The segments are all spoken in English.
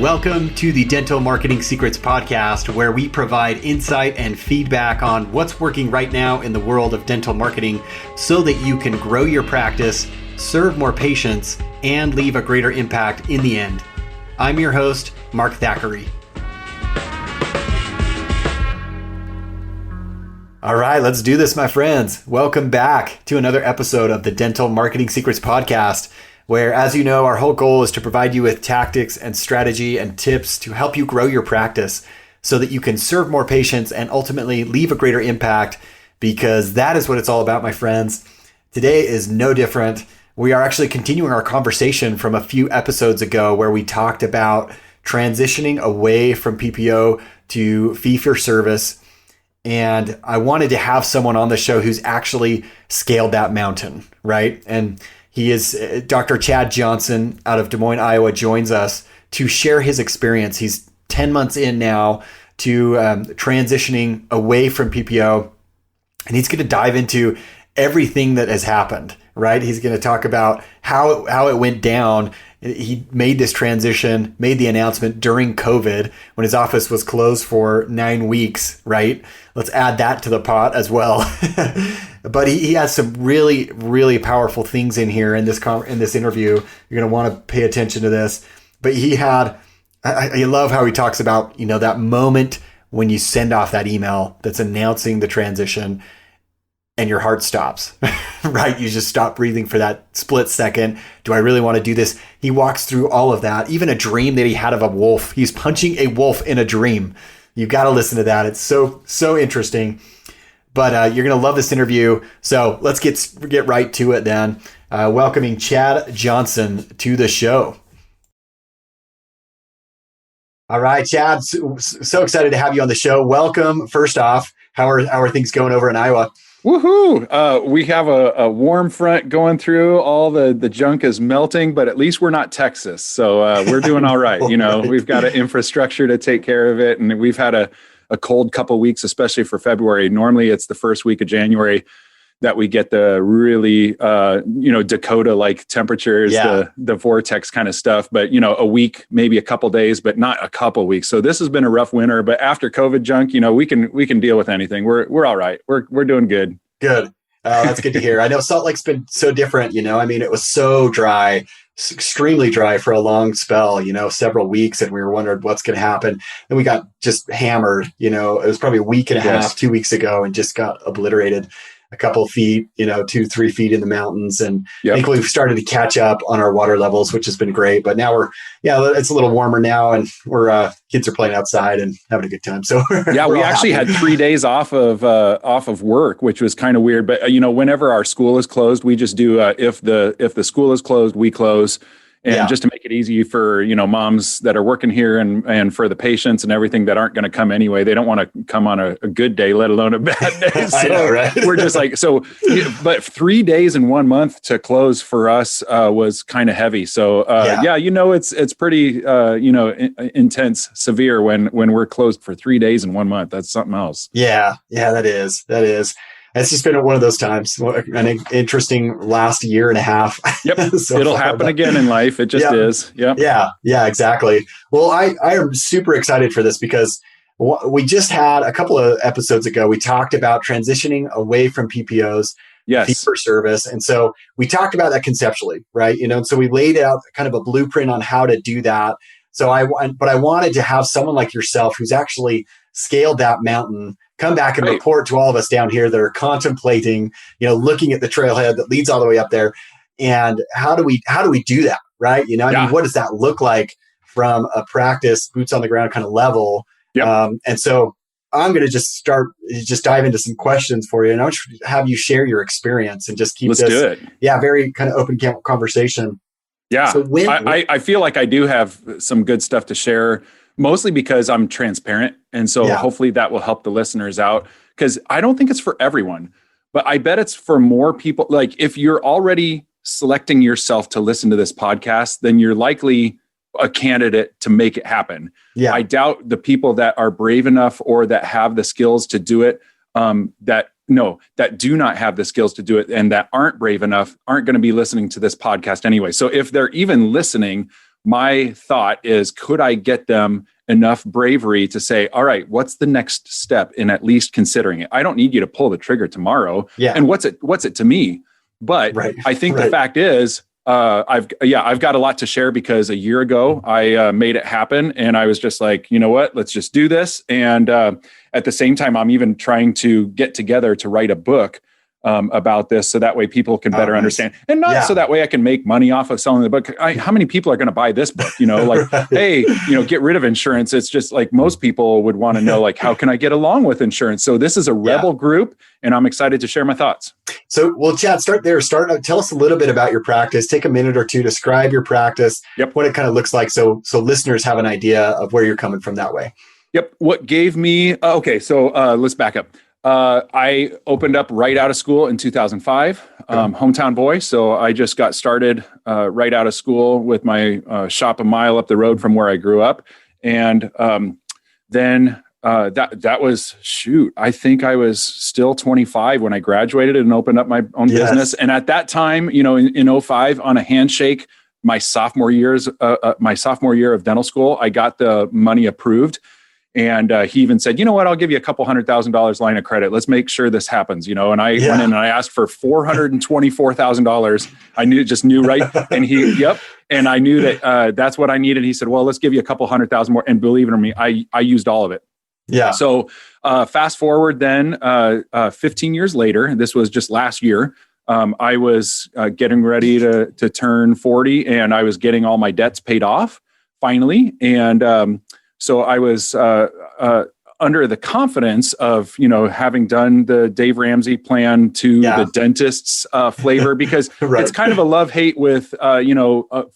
Welcome to the Dental Marketing Secrets Podcast, where we provide insight and feedback on what's working right now in the world of dental marketing so that you can grow your practice, serve more patients, and leave a greater impact in the end. I'm your host, Mark Thackeray. All right, let's do this, my friends. Welcome back to another episode of the Dental Marketing Secrets Podcast, where, as you know, our whole goal is to provide you with tactics and strategy and tips to help you grow your practice so that you can serve more patients and ultimately leave a greater impact, because that is what it's all about, my friends. Today is no different. We are actually continuing our conversation from a few episodes ago where we talked about transitioning away from PPO to fee-for-service. And I wanted to have someone on the show who's actually scaled that mountain, right? And he is Dr. Chad Johnson out of Des Moines, Iowa, joins us to share his experience. He's 10 months in now to transitioning away from PPO, and he's going to dive into everything that has happened, right? He's going to talk about how it went down. He made this transition, made the announcement during COVID when his office was closed for 9 weeks, right? Let's add that to the pot as well. But he has some really, really powerful things in here in this interview. You're going to want to pay attention to this. But I love how he talks about, that moment when you send off that email that's announcing the transition and your heart stops, right? You just stop breathing for that split second. Do I really want to do this? He walks through all of that, even a dream that he had of a wolf. He's punching a wolf in a dream. You've got to listen to that. It's so interesting. But you're going to love this interview. So let's get right to it then. Welcoming Chad Johnson to the show. All right, Chad, so excited to have you on the show. Welcome. First off, how are things going over in Iowa? Woohoo! We have a warm front going through. All the junk is melting, but at least we're not Texas. So we're doing all right. We've got an infrastructure to take care of it. And we've had a cold couple of weeks, especially for February. Normally it's the first week of January that we get the really, Dakota-like temperatures, the vortex kind of stuff. But, a week, maybe a couple days, but not a couple weeks. So this has been a rough winter. But after COVID junk, we can deal with anything. We're all right. We're doing good. Good. That's good to hear. I know Salt Lake's been so different. It was so dry, extremely dry for a long spell, several weeks, and we were wondering what's going to happen. And we got just hammered, it was probably a week and a half, 2 weeks ago, and just got obliterated. A couple of feet, 2-3 feet in the mountains. And I think we've started to catch up on our water levels, which has been great. But now it's a little warmer now, and we're kids are playing outside and having a good time. So we actually had 3 days off of work, which was kind of weird. But whenever our school is closed, we just do if the school is closed, we close. And just to make it easy for, moms that are working here and for the patients and everything that aren't going to come anyway, they don't want to come on a good day, let alone a bad day. So I know, right? We're just but 3 days in 1 month to close for us was kind of heavy. So it's pretty, intense, severe when we're closed for 3 days in 1 month. That's something else. Yeah, that is. It's just been one of those times, an interesting last year and a half. Yep. It'll happen again in life. It just is. Yep. Yeah, exactly. Well, I am super excited for this because we just had a couple of episodes ago, we talked about transitioning away from PPOs, fee for service. And so we talked about that conceptually, right? And so we laid out kind of a blueprint on how to do that. So I wanted to have someone like yourself who's actually scaled that mountain come back and report to all of us down here that are contemplating, looking at the trailhead that leads all the way up there. And how do we do that? Right. What does that look like from a practice, boots on the ground kind of level? Yep. And so I'm going to just dive into some questions for you. And I want to have you share your experience and just keep Let's do it. Very kind of open conversation. Yeah. So I feel like I do have some good stuff to share, mostly because I'm transparent. And so hopefully that will help the listeners out, because I don't think it's for everyone, but I bet it's for more people. Like if you're already selecting yourself to listen to this podcast, then you're likely a candidate to make it happen. Yeah. I doubt the people that are brave enough or that have the skills to do it, that do not have the skills to do it and that aren't brave enough aren't going to be listening to this podcast anyway. So if they're even listening, my thought is, could I get them enough bravery to say, all right, what's the next step in at least considering it? I don't need you to pull the trigger tomorrow. Yeah. And what's it to me? But I think the fact is, I've got a lot to share, because a year ago I made it happen, and I was just like, you know what, let's just do this. And at the same time, I'm even trying to get together to write a book about this, so that way people can better understand, and not so that way I can make money off of selling the book. How many people are going to buy this book? Like, hey, get rid of insurance. It's just like, most people would want to know, like, how can I get along with insurance? So this is a rebel group, and I'm excited to share my thoughts. So, well, Chad, start there. Tell us a little bit about your practice. Take a minute or two, describe your practice, what it kind of looks like, so listeners have an idea of where you're coming from that way. Yep. What gave me, let's back up. I opened up right out of school in 2005, hometown boy. So I just got started right out of school with my shop a mile up the road from where I grew up. And then that was, I think I was still 25 when I graduated and opened up my own business. And at that time, in 05, on a handshake, my sophomore year of dental school, I got the money approved. And he even said, you know what, I'll give you a couple $100,000 line of credit. Let's make sure this happens, and I went in and I asked for $424,000. I knew right. And and I knew that that's what I needed. He said, well, let's give you a couple $100,000 more. And believe it or me, I used all of it. Yeah. So fast forward then 15 years later, this was just last year. I was getting ready to turn 40, and I was getting all my debts paid off finally. And so I was under the confidence of, having done the Dave Ramsey plan to the dentist's flavor, because it's kind of a love-hate with,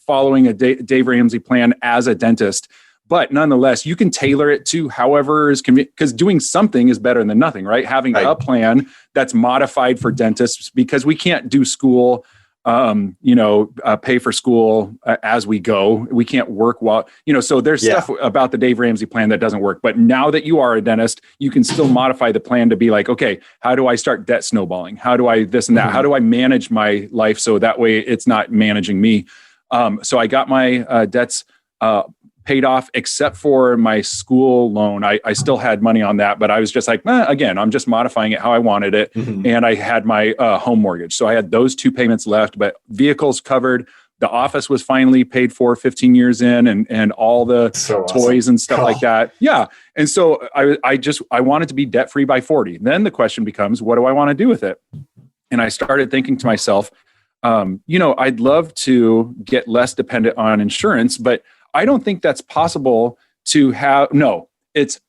following a Dave Ramsey plan as a dentist. But nonetheless, you can tailor it to however is convenient, because doing something is better than nothing, right? Having a plan that's modified for dentists, because we can't do school, pay for school as we go. We can't work while, so there's stuff about the Dave Ramsey plan that doesn't work. But now that you are a dentist, you can still modify the plan to be like, okay, how do I start debt snowballing? How do I this and that? How do I manage my life so that way it's not managing me? So I got my debts paid off, except for my school loan. I still had money on that, but I was just like, again, I'm just modifying it how I wanted it. And I had my home mortgage. So I had those two payments left, but vehicles covered. The office was finally paid for 15 years in, and all the toys and stuff like that. Yeah. And so I wanted to be debt-free by 40. Then the question becomes, what do I want to do with it? And I started thinking to myself, I'd love to get less dependent on insurance, but I don't think that's possible to have. No, it's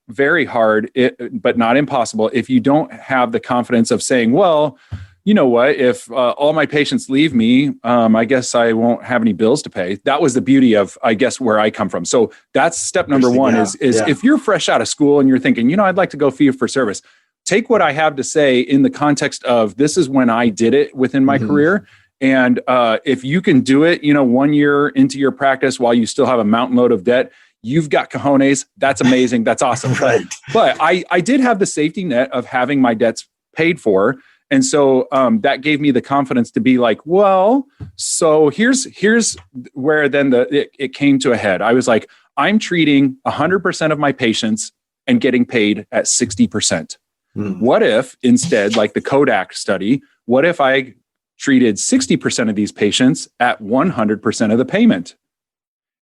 very hard, but not impossible, if you don't have the confidence of saying, well, you know what, if all my patients leave me, I guess I won't have any bills to pay. That was the beauty of, I guess, where I come from. So that's step number one is if you're fresh out of school and you're thinking, I'd like to go fee for service, take what I have to say in the context of, this is when I did it within my career. And if you can do it, 1 year into your practice while you still have a mountain load of debt, you've got cojones. That's amazing. That's awesome. Right. But I did have the safety net of having my debts paid for. And so that gave me the confidence to be like, well, so here's where then it came to a head. I was like, I'm treating 100% of my patients and getting paid at 60%. What if instead, like the Kodak study, what if I treated 60% of these patients at 100% of the payment?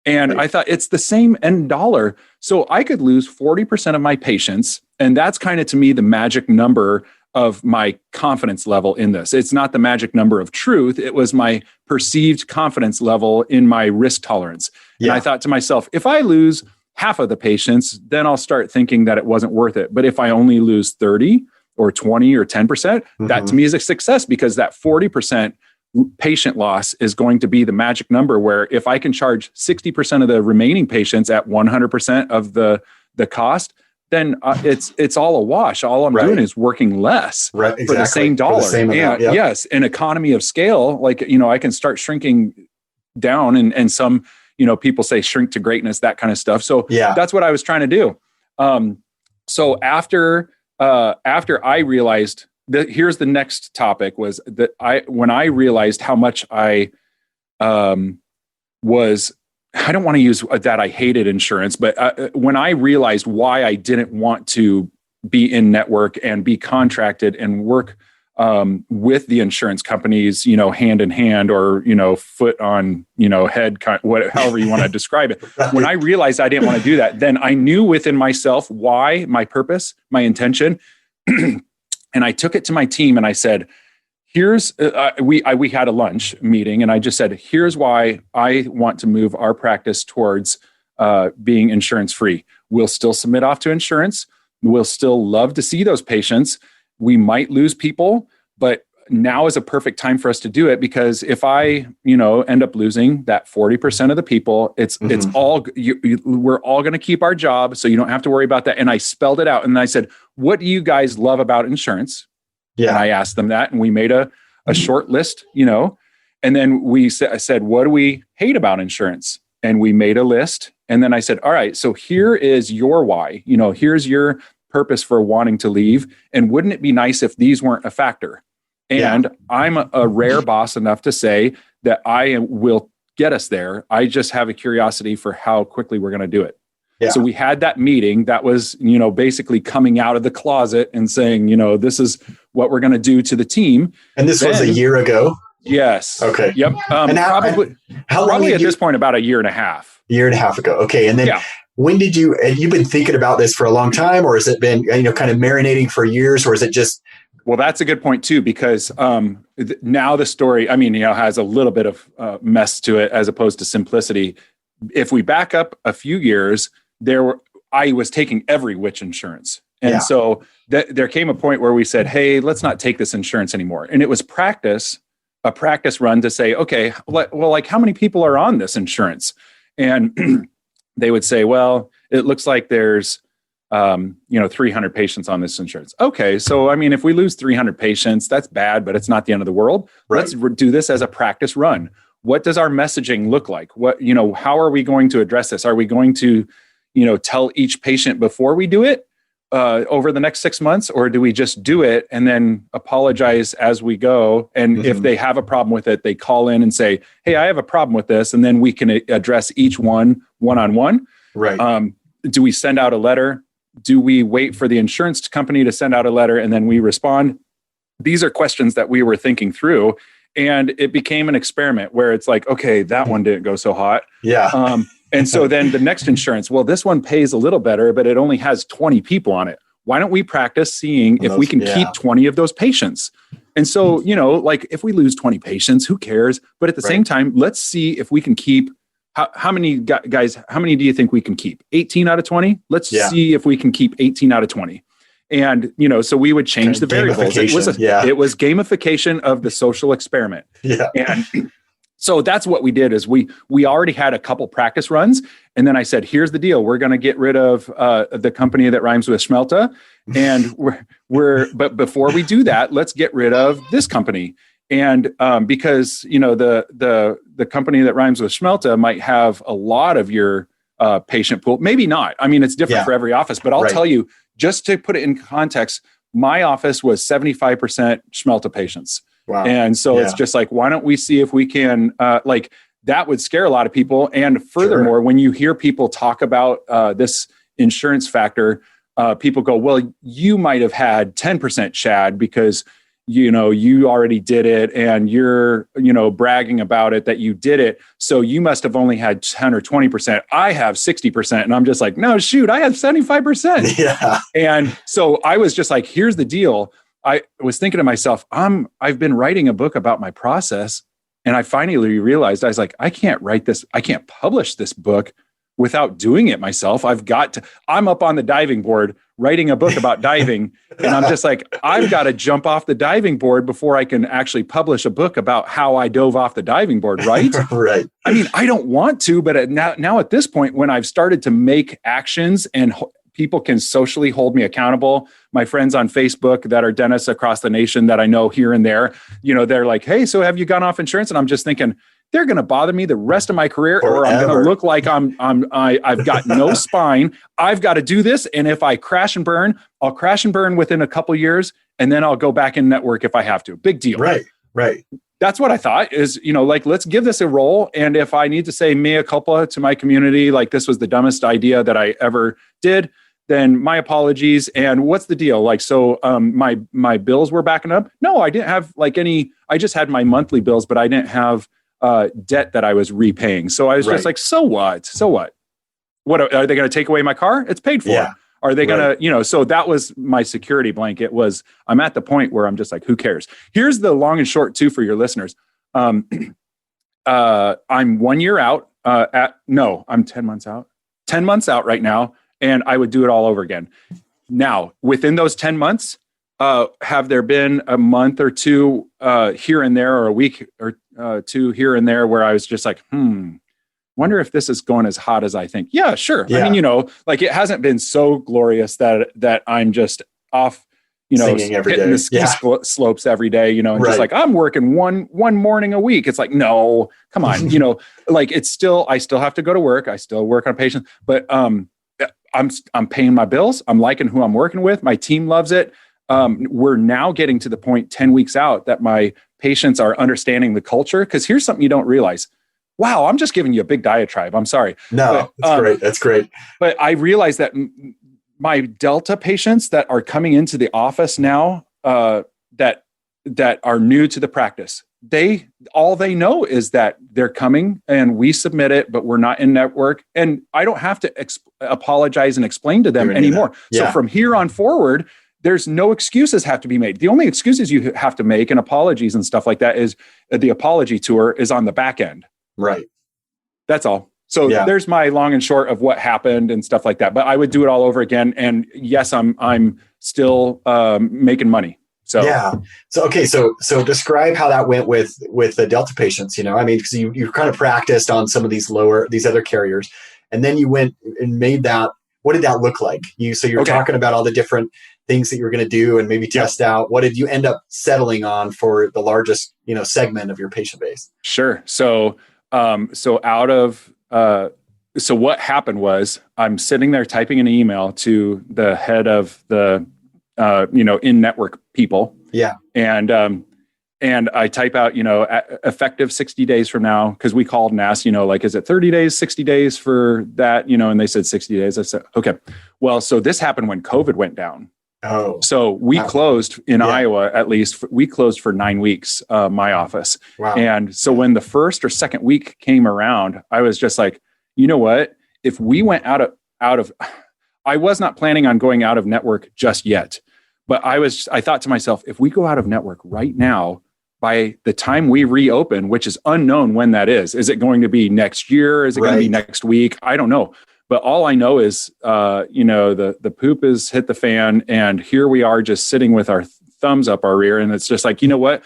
And I thought, it's the same end dollar. So I could lose 40% of my patients. And that's kind of, to me, the magic number of my confidence level in this. It's not the magic number of truth. It was my perceived confidence level in my risk tolerance. And I thought to myself, if I lose half of the patients, then I'll start thinking that it wasn't worth it. But if I only lose 30 or 20 or 10%, that to me is a success, because that 40% patient loss is going to be the magic number, where if I can charge 60% of the remaining patients at 100% of the cost, then it's all a wash. All I'm doing is working less for the same dollar. The same amount, yes, an economy of scale. Like, I can start shrinking down, and some, people say shrink to greatness, that kind of stuff. So that's what I was trying to do. So after I realized that, here's the next topic, was that when I realized how much I was, I don't want to use that I hated insurance, but when I realized why I didn't want to be in network and be contracted and work with the insurance companies, hand in hand, or, foot on, head, however you want to describe it. Right. When I realized I didn't want to do that, then I knew within myself why, my purpose, my intention. And I took it to my team and I said, here's, we had a lunch meeting and I just said, here's why I want to move our practice towards being insurance free. We'll still submit off to insurance. We'll still love to see those patients. We might lose people, but now is a perfect time for us to do it, because if I, end up losing that 40% of the people, it's all, we're all going to keep our job. So you don't have to worry about that. And I spelled it out and I said, what do you guys love about insurance? Yeah. And I asked them that, and we made a short list, and then I said, what do we hate about insurance? And we made a list. And then I said, all right, so here is your why, here's your purpose for wanting to leave. And wouldn't it be nice if these weren't a factor? And I'm a rare boss enough to say that I will get us there. I just have a curiosity for how quickly we're going to do it. Yeah. So we had that meeting that was, basically coming out of the closet and saying, this is what we're going to do to the team. And this was a year ago? Yes. Okay. Yep. And how long at this point, about a year and a half. Year and a half ago. Okay. And then when did you've been thinking about this for a long time, or has it been, kind of marinating for years, or is it just? Well, that's a good point too, because now the story, has a little bit of mess to it as opposed to simplicity. If we back up a few years, I was taking every which insurance. And so there came a point where we said, hey, let's not take this insurance anymore. And it was a practice run to say, okay, well, how many people are on this insurance? And they would say, well, it looks like there's 300 patients on this insurance. Okay. So, if we lose 300 patients, that's bad, but it's not the end of the world. Right. Let's do this as a practice run. What does our messaging look like? How are we going to address this? Are we going to, tell each patient before we do it over the next 6 months, or do we just do it and then apologize as we go? And if they have a problem with it, they call in and say, hey, I have a problem with this. And then we can address each one-on-one. Right. Do we send out a letter? Do we wait for the insurance company to send out a letter and then we respond? These are questions that we were thinking through, and it became an experiment where it's like, okay, that one didn't go so hot. Yeah. And so then the next insurance, well, this one pays a little better, but it only has 20 people on it. Why don't we practice seeing if we can keep 20 of those patients? And so, if we lose 20 patients, who cares? But at the same time, let's see if we can keep, how many guys, how many do you think we can keep? 18 out of 20? Let's see if we can keep 18 out of 20. And, so we would change the variables. It was gamification of the social experiment. Yeah. And so that's what we did is we already had a couple practice runs. And then I said, here's the deal. We're going to get rid of the company that rhymes with Schmelta. And but before we do that, let's get rid of this company. And because, the company that rhymes with Schmelta might have a lot of your patient pool. Maybe not. It's different for every office, but I'll tell you, just to put it in context, my office was 75% Schmelta patients. Wow. And so it's just like, why don't we see if we can, that would scare a lot of people. And furthermore, when you hear people talk about this insurance factor, people go, well, you might have had 10% Shad because, you already did it and you're, bragging about it that you did it. So you must have only had 10 or 20%. I have 60%. And I'm just like, no, shoot, I have 75%. Yeah. And so I was just like, here's the deal. I was thinking to myself, I've been writing a book about my process. And I finally realized, I was like, I can't publish this book without doing it myself. I'm up on the diving board writing a book about diving. And I'm just like, I've got to jump off the diving board before I can actually publish a book about how I dove off the diving board. Right. Right. I don't want to, but now at this point, when I've started to make actions and people can socially hold me accountable, my friends on Facebook that are dentists across the nation that I know here and there, they're like, hey, so have you gone off insurance? And I'm just thinking, they're going to bother me the rest of my career, or I'm going to look like I've got no spine. I've got to do this. And if I crash and burn, I'll crash and burn within a couple years, and then I'll go back in network if I have to. Big deal. Right. that's what I thought is, like, let's give this a roll. And if I need to say mea culpa to my community, like this was the dumbest idea that I ever did, then my apologies. And what's the deal? Like, so my bills were backing up. No, I didn't have like I just had my monthly bills, but I didn't have debt that I was repaying. So I was just like, so what? What are they going to take away my car? It's paid for. Yeah. Are they going to, so that was my security blanket. I'm at the point where I'm just like, who cares? Here's the long and short too, for your listeners. I'm 1 year out I'm 10 months out, 10 months out right now. And I would do it all over again. Now, within those 10 months, have there been a month or two here and there, or a week or two here and there where I was just like, wonder if this is going as hot as I think. Yeah, sure. Yeah. I mean, like it hasn't been so glorious that I'm just off, hitting the ski slopes every day, and just like, I'm working one morning a week. It's like, no, come on, like I still have to go to work. I still work on patients, but I'm paying my bills. I'm liking who I'm working with. My team loves it. We're now getting to the point 10 weeks out that my patients are understanding the culture. Because here's something you don't realize. Wow, I'm just giving you a big diatribe. I'm sorry. No, that's great. That's great. But I realize that my Delta patients that are coming into the office now, that are new to the practice, all they know is that they're coming and we submit it, but we're not in network, and I don't have to apologize and explain to them anymore. Yeah. So from here on forward, there's no excuses have to be made. The only excuses you have to make and apologies and stuff like that is the apology tour is on the back end. Right. That's all. So there's my long and short of what happened and stuff like that. But I would do it all over again. And yes, I'm still making money. So So describe how that went with the Delta patients. I mean, because you kind of practiced on some of these other carriers, and then you went and made that. What did that look like? You're talking about all the different things that you were going to do and maybe test out. What did you end up settling on for the largest segment of your patient base? Sure. So so what happened was I'm sitting there typing an email to the head of the, in-network people. Yeah. And I type out, effective 60 days from now, because we called and asked, like, is it 30 days, 60 days for that? And they said 60 days. I said, okay. Well, so this happened when COVID went down. Oh. So we closed in Iowa, at least, we closed for 9 weeks, my office. Wow. And so when the first or second week came around, I was just like, you know what? If we went out of, I was not planning on going out of network just yet, but I thought to myself, if we go out of network right now, by the time we reopen, which is unknown when that is it going to be next year? Is it going to be next week? I don't know. But all I know is, the poop has hit the fan, and here we are just sitting with our thumbs up our rear. And it's just like, you know what,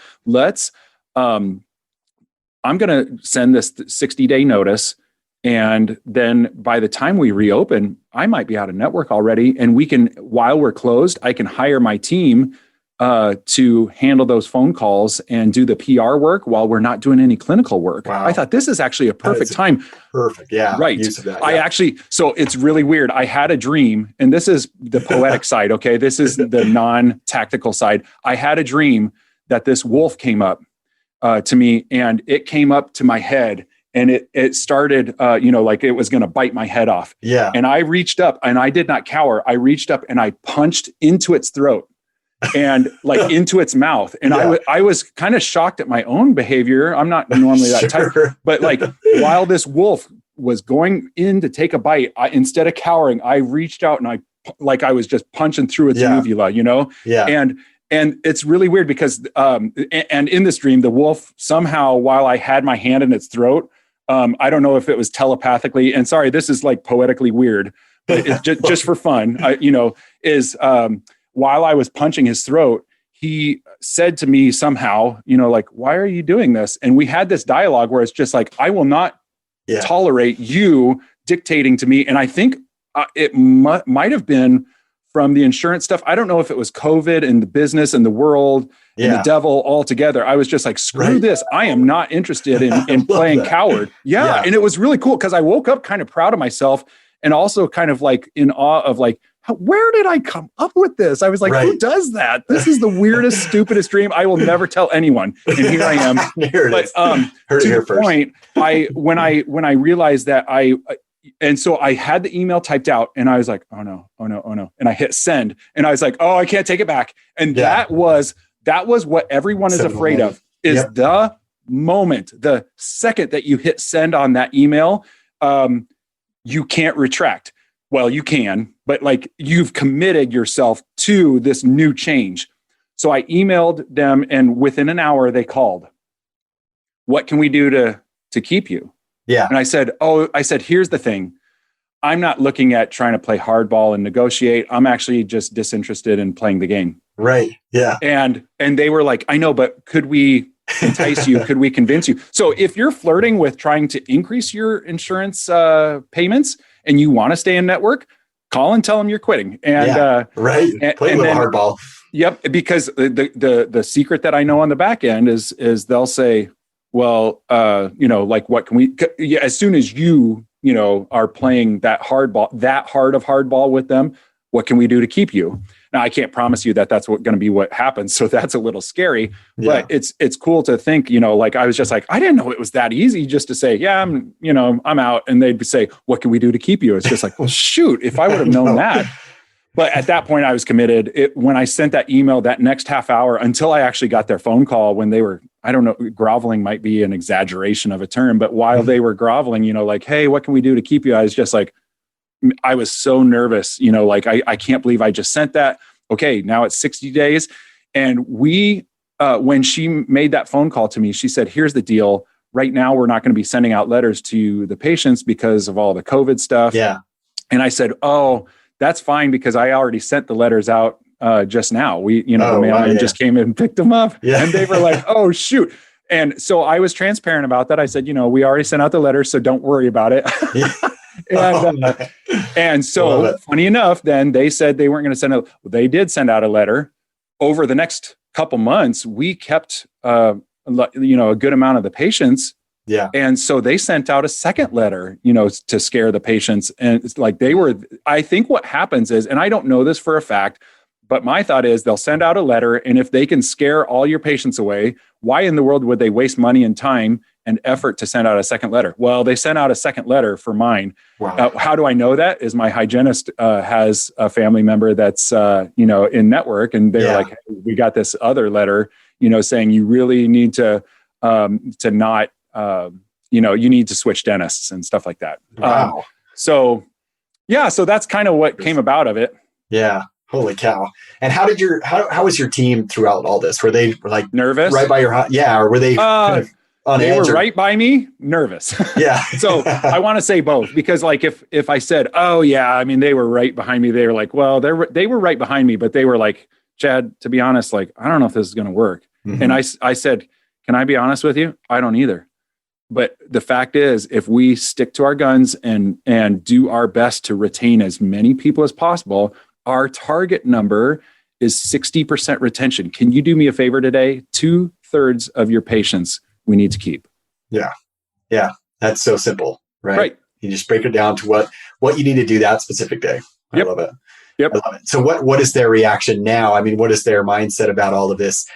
I'm going to send this 60-day notice. And then by the time we reopen, I might be out of network already. And while we're closed, I can hire my team to handle those phone calls and do the PR work while we're not doing any clinical work. Wow. I thought this is actually a perfect time. Perfect. Yeah. Right. Use of that, yeah. So it's really weird. I had a dream, and this is the poetic side. Okay. This is the non-tactical side. I had a dream that this wolf came up to me, and it came up to my head, and it started, like it was going to bite my head off. Yeah. And I reached up, and I did not cower. I reached up and I punched into its throat. And like into its mouth. And I was kind of shocked at my own behavior. I'm not normally that type, but like while this wolf was going in to take a bite, instead of cowering, I reached out and I was just punching through its uvula, Yeah. And it's really weird because, and in this dream, the wolf somehow, while I had my hand in its throat, I don't know if it was telepathically, and sorry, this is like poetically weird, but it's just for fun, while I was punching his throat, he said to me somehow, like, why are you doing this? And we had this dialogue where it's just like, I will not tolerate you dictating to me. And I think it might have been from the insurance stuff. I don't know if it was COVID and the business and the world and the devil all together. I was just like, screw this. I am not interested in playing coward. Yeah. And it was really cool because I woke up kind of proud of myself and also kind of like in awe of like, where did I come up with this? I was like, who does that? This is the weirdest, stupidest dream. I will never tell anyone. And here I am. But to the point, when I realized that and so I had the email typed out and I was like, oh no. And I hit send and I was like, oh, I can't take it back. And that was what everyone is afraid of, is the moment, the second that you hit send on that email, you can't retract. Well, you can, but like you've committed yourself to this new change. So I emailed them and within an hour they called. What can we do to keep you? Yeah. And I said, here's the thing. I'm not looking at trying to play hardball and negotiate. I'm actually just disinterested in playing the game. Right. Yeah. And they were like, I know, but could we entice you? Could we convince you? So if you're flirting with trying to increase your insurance payments and you want to stay in network, call and tell them you're quitting. And play with hardball. Yep. Because the secret that I know on the back end is they'll say, well, like what can we, as soon as you are playing that hard of hardball with them, what can we do to keep you? Now, I can't promise you that that's going to be what happens. So that's a little scary, but it's cool to think, like I was just like, I didn't know it was that easy just to say, yeah, I'm out. And they'd say, what can we do to keep you? It's just like, well, shoot, if I would have known that. But at that point I was committed. When I sent that email, that next half hour until I actually got their phone call when they were, I don't know, groveling might be an exaggeration of a term, but while they were groveling, like, hey, what can we do to keep you? I was just like, I was so nervous, like, I can't believe I just sent that. Okay, now it's 60 days. And when she made that phone call to me, she said, here's the deal. Right now, we're not going to be sending out letters to the patients because of all the COVID stuff. Yeah. And I said, oh, that's fine because I already sent the letters out just now. The mailman just came in and picked them up. Yeah. And they were like, oh, shoot. And so I was transparent about that. I said, we already sent out the letters, so don't worry about it. And so funny enough, then they said they weren't going to send out. They did send out a letter. Over the next couple months, we kept, a good amount of the patients. Yeah. And so they sent out a second letter, to scare the patients. And it's like I think what happens is, and I don't know this for a fact, but my thought is they'll send out a letter. And if they can scare all your patients away, why in the world would they waste money and time and effort to send out a second letter? Well, they sent out a second letter for mine. Wow. How do I know that? Is my hygienist has a family member that's, in network. And they're like, hey, we got this other letter, saying you really need to not, you need to switch dentists and stuff like that. Wow. So that's kind of what came about of it. Yeah. Holy cow. And how was your team throughout all this? Were they like nervous right by your, or were they kind of on they edge were right by me, nervous. Yeah. So I want to say both, because like, if I said, oh yeah, I mean, they were right behind me. They were like, well, they were right behind me, but they were like, Chad, to be honest, like, I don't know if this is going to work. Mm-hmm. And I said, can I be honest with you? I don't either. But the fact is, if we stick to our guns and do our best to retain as many people as possible, our target number is 60% retention. Can you do me a favor today? 2/3 of your patients we need to keep. Yeah. Yeah. That's so simple, right? You just break it down to what you need to do that specific day. I love it. Yep. I love it. So what is their reaction now? I mean, what is their mindset about all of this?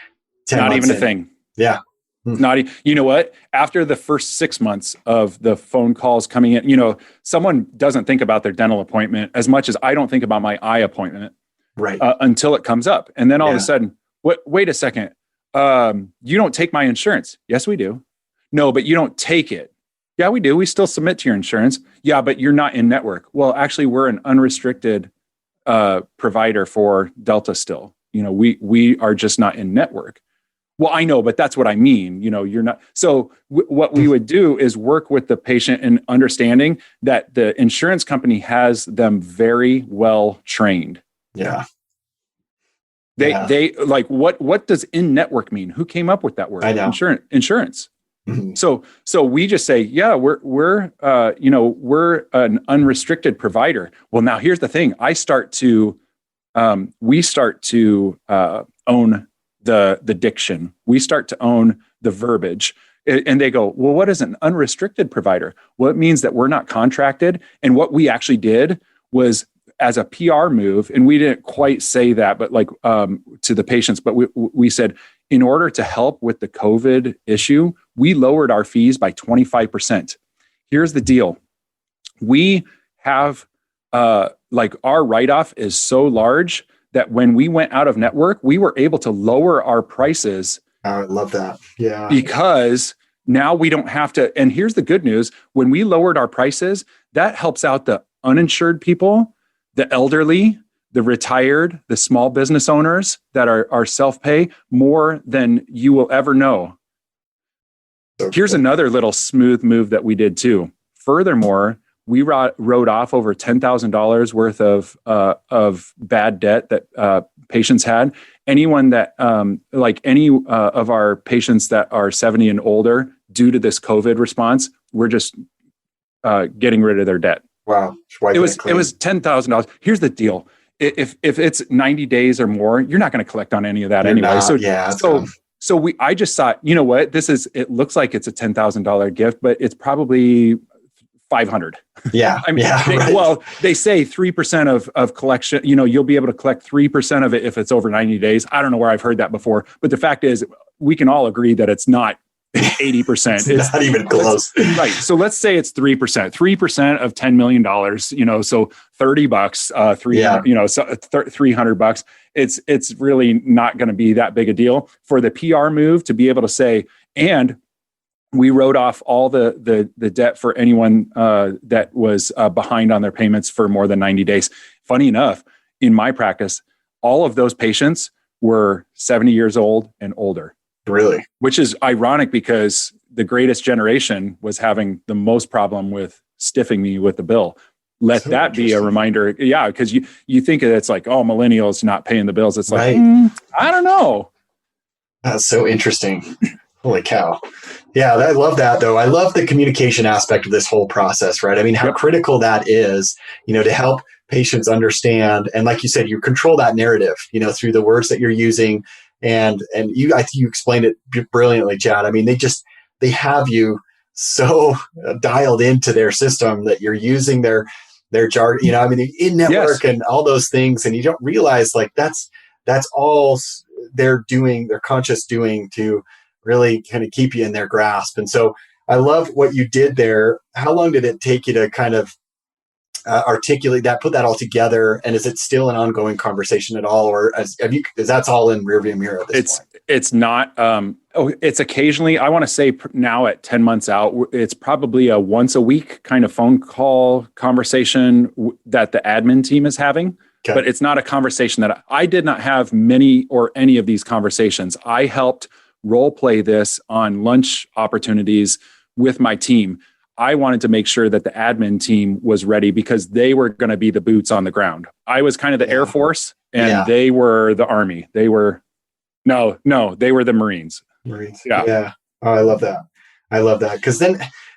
Not even a thing. Yeah. You know what? After the first 6 months of the phone calls coming in, someone doesn't think about their dental appointment as much as I don't think about my eye appointment, right? Until it comes up, and then all of a sudden, wait a second, you don't take my insurance? Yes, we do. No, but you don't take it. Yeah, we do. We still submit to your insurance. Yeah, but you're not in network. Well, actually, we're an unrestricted provider for Delta still. We are just not in network. Well, I know, but that's what I mean. You're not. So what we would do is work with the patient in understanding that the insurance company has them very well trained. Yeah. They like, what does in network mean? Who came up with that word? I know. Insurance. Mm-hmm. So we just say, yeah, we're an unrestricted provider. Well, now here's the thing. We start to own the diction. We start to own the verbiage. And they go, well, what is an unrestricted provider? Well, it means that we're not contracted. And what we actually did was as a PR move, and we didn't quite say that, but like to the patients, but we said, in order to help with the COVID issue, we lowered our fees by 25%. Here's the deal. We have like our write-off is so large that when we went out of network, we were able to lower our prices. I love that. Yeah. Because now we don't have to. And here's the good news. When we lowered our prices, that helps out the uninsured people, the elderly, the retired, the small business owners that are self-pay more than you will ever know. So here's cool. Another little smooth move that we did too. Furthermore, we wrote off over $10,000 worth of bad debt that patients had. Anyone that, like any of our patients that are 70 and older, due to this COVID response, we're just getting rid of their debt. Wow. It was $10,000. Here's the deal. If it's 90 days or more, you're not going to collect on any of that anyway. So I just thought, you know what, it looks like it's a $10,000 gift, but it's probably 500. Yeah. I mean, right. They say 3% of collection, you'll be able to collect 3% of it if it's over 90 days. I don't know where I've heard that before, but the fact is we can all agree that it's not 80%. It's not even close. Right. So let's say it's 3% of $10 million, so $30, 300, so $300. It's really not going to be that big a deal for the PR move to be able to say, and we wrote off all the debt for anyone that was behind on their payments for more than 90 days. Funny enough, in my practice, all of those patients were 70 years old and older. Really? Which is ironic because the greatest generation was having the most problem with stiffing me with the bill. Let so that be a reminder. Yeah, because you think it's like, oh, millennials not paying the bills. It's like, I don't know. That's so interesting. Holy cow. Yeah, I love that though. I love the communication aspect of this whole process, right? I mean, how critical that is, to help patients understand. And like you said, you control that narrative, through the words that you're using. And I think you explained it brilliantly, Chad. I mean, they have you so dialed into their system that you're using their jargon, in network and all those things. And you don't realize like that's all they're doing, their conscious doing to really kind of keep you in their grasp. And so I love what you did there. How long did it take you to kind of articulate that, put that all together? And is it still an ongoing conversation at all? Or is that's all in rearview mirror at this point? It's not, it's occasionally, I want to say now at 10 months out, it's probably a once a week kind of phone call conversation that the admin team is having. Okay. But it's not a conversation that I did not have many or any of these conversations. I helped role play this on lunch opportunities with my team. I wanted to make sure that the admin team was ready because they were going to be the boots on the ground. I was kind of the Air Force and they were the Army. They were, they were the Marines. Yeah. Oh, I love that.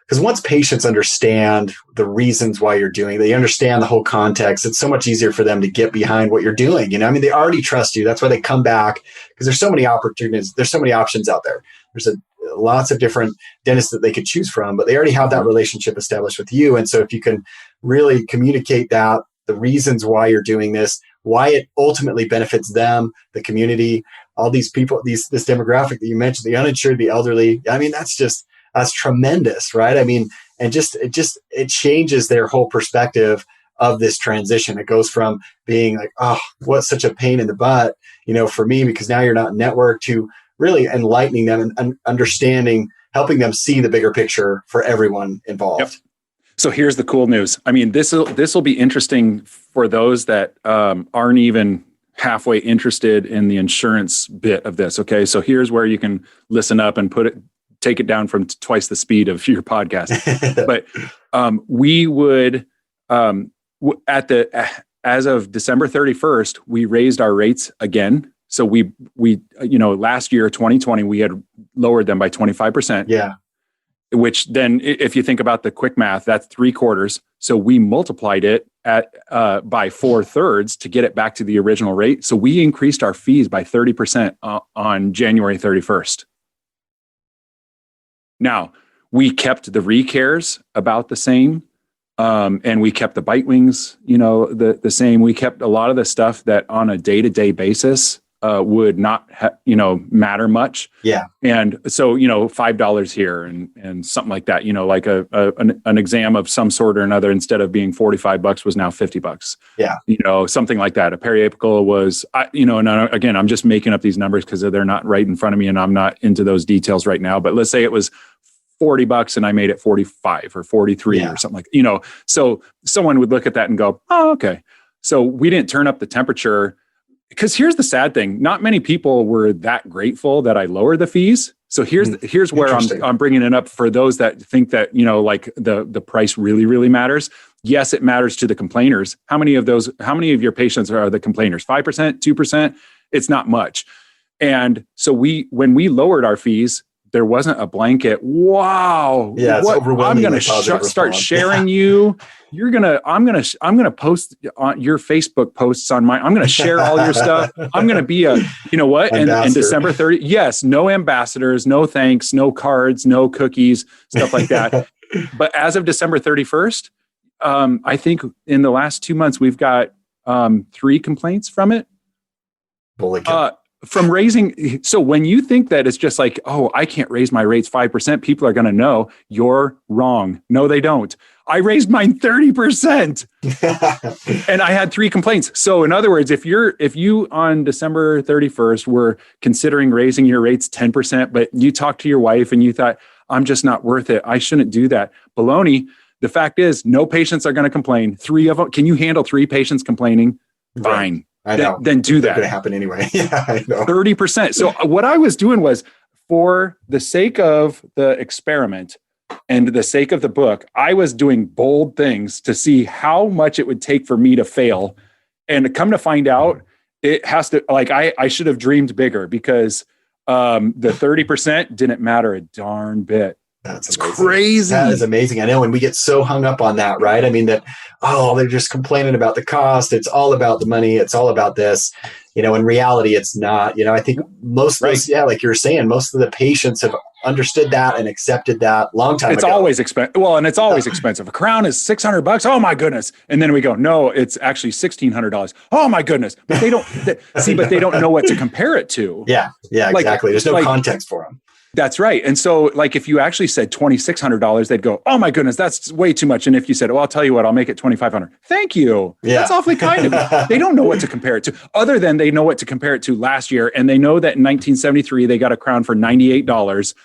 Because once patients understand the reasons why you're doing it, they understand the whole context, it's so much easier for them to get behind what you're doing. They already trust you. That's why they come back, because there's so many opportunities. There's so many options out there. There's lots of different dentists that they could choose from, but they already have that relationship established with you. And so if you can really communicate that, the reasons why you're doing this, why it ultimately benefits them, the community, all these people, this demographic that you mentioned, the uninsured, the elderly, that's tremendous, right? And it changes their whole perspective of this transition. It goes from being like, oh, what's such a pain in the butt, for me, because now you're not networked, to really enlightening them and understanding, helping them see the bigger picture for everyone involved. Yep. So here's the cool news. This will be interesting for those that aren't even halfway interested in the insurance bit of this. Okay, so here's where you can listen up and take it down from twice the speed of your podcast. But we would as of December 31st, we raised our rates again. So we last year, 2020, we had lowered them by 25%. Yeah. Which then, if you think about the quick math, that's 3/4. So we multiplied it by 4/3 to get it back to the original rate. So we increased our fees by 30% on January 31st. Now, we kept the recares about the same. And we kept the bite wings, the same. We kept a lot of the stuff that on a day-to-day basis would not, matter much. Yeah. And so, $5 here and something like that, like an exam of some sort or another, instead of being $45 was now $50. Yeah. Something like that. A periapical was, and again, I'm just making up these numbers because they're not right in front of me and I'm not into those details right now, but let's say it was $40 and I made it 45 or 43 or something like, so someone would look at that and go, oh, okay. So we didn't turn up the temperature, because here's the sad thing. Not many people were that grateful that I lowered the fees. So here's where I'm bringing it up for those that think that, like the price really, really matters. Yes, it matters to the complainers. How many of your patients are the complainers? 5%, 2%? It's not much. And so when we lowered our fees, there wasn't a blanket. Wow. Yeah, it's overwhelming. I'm going to start sharing you. I'm going to post on your Facebook posts on mine. I'm going to share all your stuff. I'm going to be and December 30th. Yes. No ambassadors, no thanks, no cards, no cookies, stuff like that. But as of December 31st, I think in the last 2 months, we've got 3 complaints from it. Holy cow. From raising. So when you think that it's just like, oh, I can't raise my rates 5%, people are going to know, you're wrong. No, they don't. I raised mine 30% and I had 3 complaints. So in other words, if you on December 31st were considering raising your rates 10%, but you talked to your wife and you thought, I'm just not worth it, I shouldn't do that. Baloney. The fact is, no patients are going to complain. 3 of them. Can you handle 3 patients complaining? Fine. Right. I know. Then do that. It's going to happen anyway. Yeah, I know. 30%. So what I was doing was, for the sake of the experiment and the sake of the book, I was doing bold things to see how much it would take for me to fail. And to come to find out, it has to, like, I should have dreamed bigger, because the 30% didn't matter a darn bit. That's crazy. That is amazing. I know. And we get so hung up on that, right? I mean, they're just complaining about the cost. It's all about the money. It's all about this. In reality, it's not. I think most of those, like you were saying, most of the patients have understood that and accepted that long time ago. It's always expensive. Well, and it's always expensive. A crown is $600. Oh my goodness. And then we go, no, it's actually $1,600. Oh my goodness. But they don't but they don't know what to compare it to. Yeah, exactly. There's no context for them. That's right. And so, like, if you actually said $2,600, they'd go, oh my goodness, that's way too much. And if you said, well, I'll tell you what, I'll make it $2,500. Thank you. Yeah. That's awfully kind of you. They don't know what to compare it to, other than they know what to compare it to last year. And they know that in 1973, they got a crown for $98.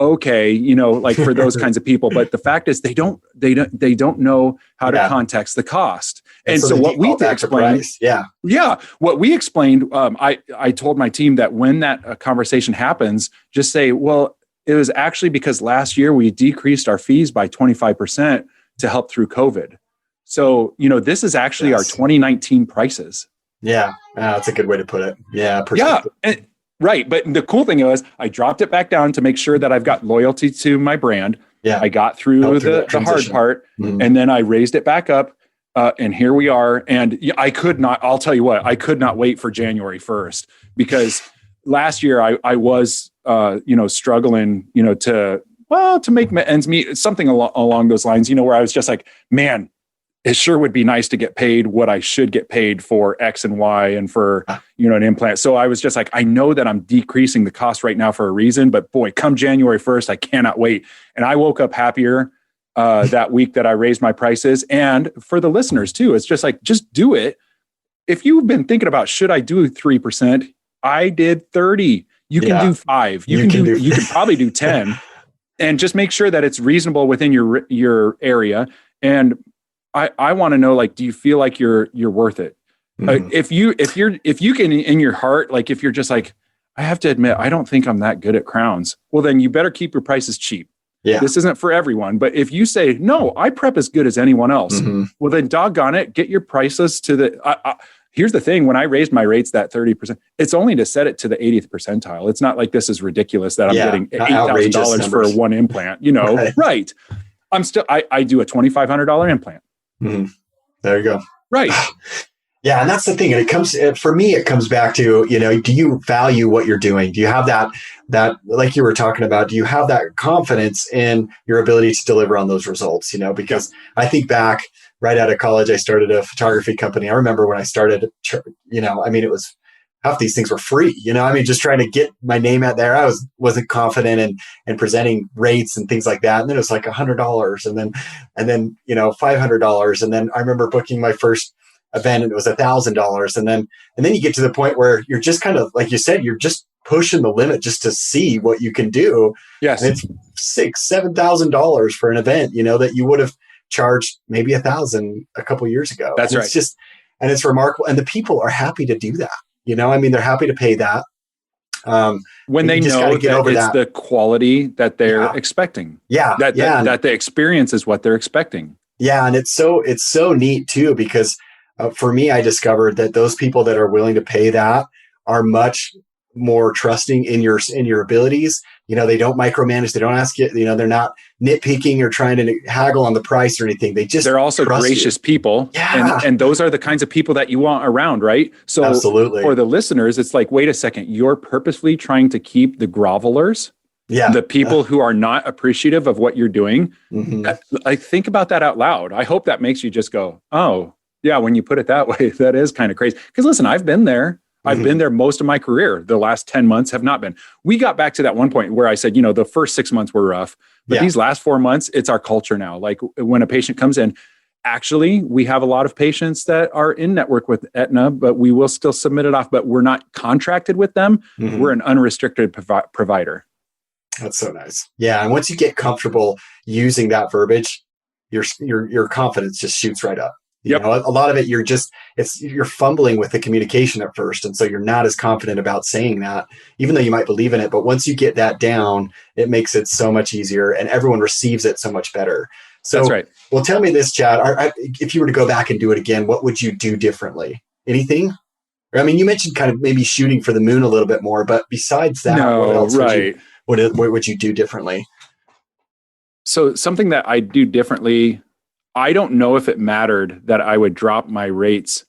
Okay. Like for those kinds of people. But the fact is they don't know how to context the cost. And so what we explained, what we explained, I told my team that when that conversation happens, just say, well, it was actually because last year we decreased our fees by 25% to help through COVID. So, this is actually our 2019 prices. Yeah. That's a good way to put it. Yeah. Right. But the cool thing was I dropped it back down to make sure that I've got loyalty to my brand. Yeah. I got through the hard part, and then I raised it back up. And here we are. And I'll tell you what, I could not wait for January 1st, because last year I was, struggling, to make ends meet, something along those lines, where I was just like, man, it sure would be nice to get paid what I should get paid for X and Y and for, an implant. So I was just like, I know that I'm decreasing the cost right now for a reason, but boy, come January 1st, I cannot wait. And I woke up happier that week that I raised my prices. And for the listeners too, it's just like, just do it. If you've been thinking about, should I do 3%? I did 30. You can do 5. You can probably do 10, and just make sure that it's reasonable within your area. And I want to know, like, do you feel like you're worth it? If you can, in your heart, like, if you're just like, I have to admit, I don't think I'm that good at crowns. Well, then you better keep your prices cheap. Yeah. This isn't for everyone. But if you say, no, I prep as good as anyone else, well, then doggone it, get your prices to the, here's the thing. When I raised my rates that 30%, it's only to set it to the 80th percentile. It's not like this is ridiculous that I'm getting $8,000 for one implant, right. I do a $2,500 implant. There you go. Right. Yeah, and that's the thing. And for me, it comes back to, do you value what you're doing? Do you have that, like you were talking about, do you have that confidence in your ability to deliver on those results? Because I think back right out of college, I started a photography company. I remember when I started, it was half these things were free, just trying to get my name out there. Wasn't confident in presenting rates and things like that. And then it was like $100 and then, $500. And then I remember booking my first event and it was $1,000. And then you get to the point where you're just kind of, like you said, you're just pushing the limit just to see what you can do. Yes. And it's $6,000-$7,000 for an event, that you would have charged maybe $1,000 a couple of years ago. That's right. And it's remarkable. And the people are happy to do that. They're happy to pay that. When they know that it's the quality that they're expecting. Yeah. That the experience is what they're expecting. Yeah. And it's so neat too, because for me, I discovered that those people that are willing to pay that are much more trusting in your abilities. They don't micromanage. They don't ask you, they're not nitpicking or trying to haggle on the price or anything. They're also gracious people. Yeah. And those are the kinds of people that you want around, right? So absolutely. For the listeners, it's like, wait a second, you're purposefully trying to keep the grovelers, the people who are not appreciative of what you're doing. Mm-hmm. I think about that out loud. I hope that makes you just go, oh, yeah, when you put it that way, that is kind of crazy. Because listen, I've been there. I've been there most of my career. The last 10 months have not been. We got back to that one point where I said, the first 6 months were rough, but these last 4 months, it's our culture now. Like when a patient comes in, actually, we have a lot of patients that are in network with Aetna, but we will still submit it off, but we're not contracted with them. Mm-hmm. We're an unrestricted provider. That's so nice. Yeah. And once you get comfortable using that verbiage, your confidence just shoots right up. A lot of it, you're fumbling with the communication at first. And so you're not as confident about saying that, even though you might believe in it. But once you get that down, it makes it so much easier and everyone receives it so much better. So, that's right. Well, tell me this, Chad, if you were to go back and do it again, what would you do differently? Anything? You mentioned kind of maybe shooting for the moon a little bit more, but besides that, what else what would you do differently? So something that I do differently, I don't know if it mattered that I would drop my rates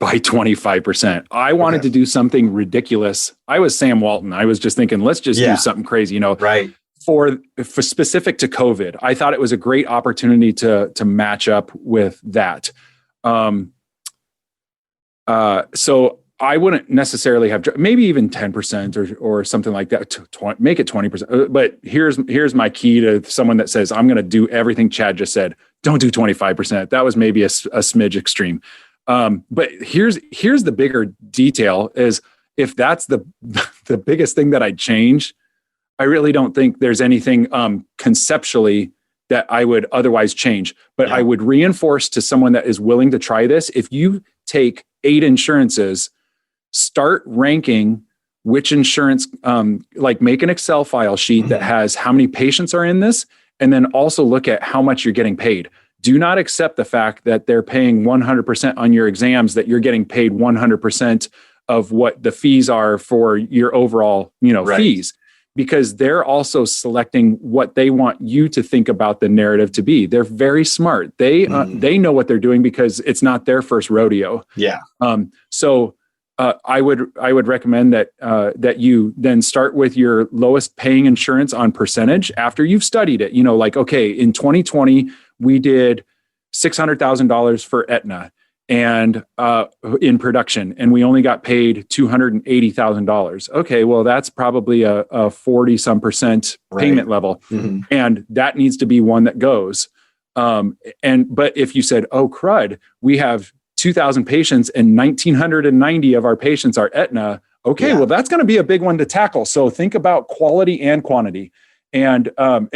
by 25%. I wanted to do something ridiculous. I was Sam Walton. I was just thinking, let's just do something crazy, right. For specific to COVID. I thought it was a great opportunity to match up with that. So I wouldn't necessarily have, maybe even 10% or something like that, make it 20%. But here's my key to someone that says, I'm going to do everything Chad just said. Don't do 25%. That was maybe a smidge extreme. But here's the bigger detail is if that's the biggest thing that I'd change, I really don't think there's anything conceptually that I would otherwise change. But I would reinforce to someone that is willing to try this, if you take 8 insurances, start ranking which insurance, like make an Excel file sheet that has how many patients are in this, and then also look at how much you're getting paid. Do not accept the fact that they're paying 100% on your exams, that you're getting paid 100% of what the fees are for your overall, fees, because they're also selecting what they want you to think about the narrative to be. They're very smart. They know what they're doing because it's not their first rodeo. Yeah. So I would recommend that you then start with your lowest paying insurance on percentage after you've studied it. Okay, in 2020 we did $600,000 for Aetna and in production, and we only got paid $280,000. Okay, well that's probably a 40% payment level, and that needs to be one that goes. But if you said, oh crud, we have 2,000 patients and 1,990 of our patients are Aetna. Okay, well, that's going to be a big one to tackle. So think about quality and quantity. And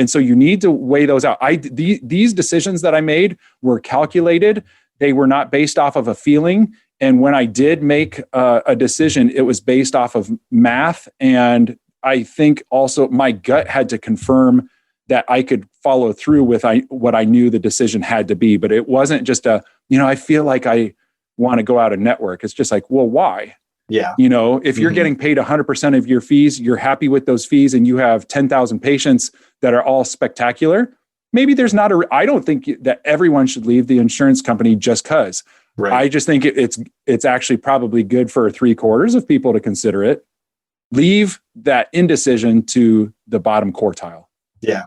so you need to weigh those out. These decisions that I made were calculated. They were not based off of a feeling. And when I did make a decision, it was based off of math. And I think also my gut had to confirm that I could follow through with what I knew the decision had to be. But it wasn't just I feel like I want to go out of network. It's just like, well, why? Yeah. If you're getting paid 100% of your fees, you're happy with those fees, and you have 10,000 patients that are all spectacular. Maybe there's not I don't think that everyone should leave the insurance company just because. Right. I just think it's actually probably good for 3/4 of people to consider it. Leave that indecision to the bottom quartile. Yeah.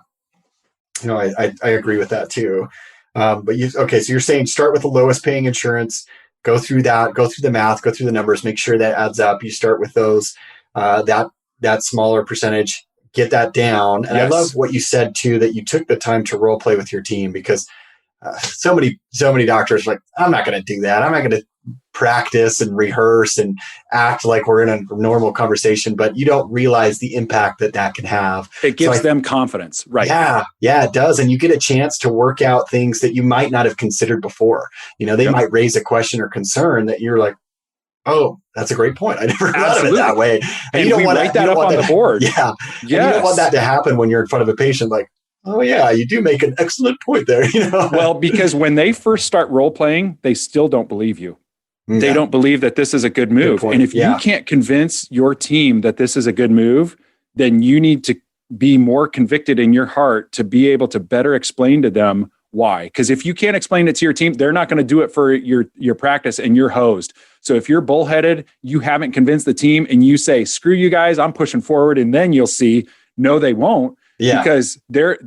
No, I agree with that too. But so you're saying start with the lowest paying insurance, go through that, go through the math, go through the numbers, make sure that adds up. You start with those, that smaller percentage, get that down. And Yes. I love what you said too, that you took the time to role play with your team, because so many doctors are like, I'm not going to do that. I'm not going to practice and rehearse and act like we're in a normal conversation, but you don't realize the impact that can have. It gives them confidence, right? Yeah, it does. And you get a chance to work out things that you might not have considered before. They might raise a question or concern that you're like, oh, that's a great point. I never thought of it that way. And you don't want that up on the board. Yeah. Yes. And you don't want that to happen when you're in front of a patient, like, oh yeah, you do make an excellent point there. Well, because when they first start role playing, they still don't believe you. Yeah. They don't believe that this is a good move. And if you can't convince your team that this is a good move, then you need to be more convicted in your heart to be able to better explain to them why. Because if you can't explain it to your team, they're not going to do it for your practice, and you're hosed. So if you're bullheaded, you haven't convinced the team, and you say, screw you guys, I'm pushing forward, and then you'll see, no, they won't. Yeah. Because they're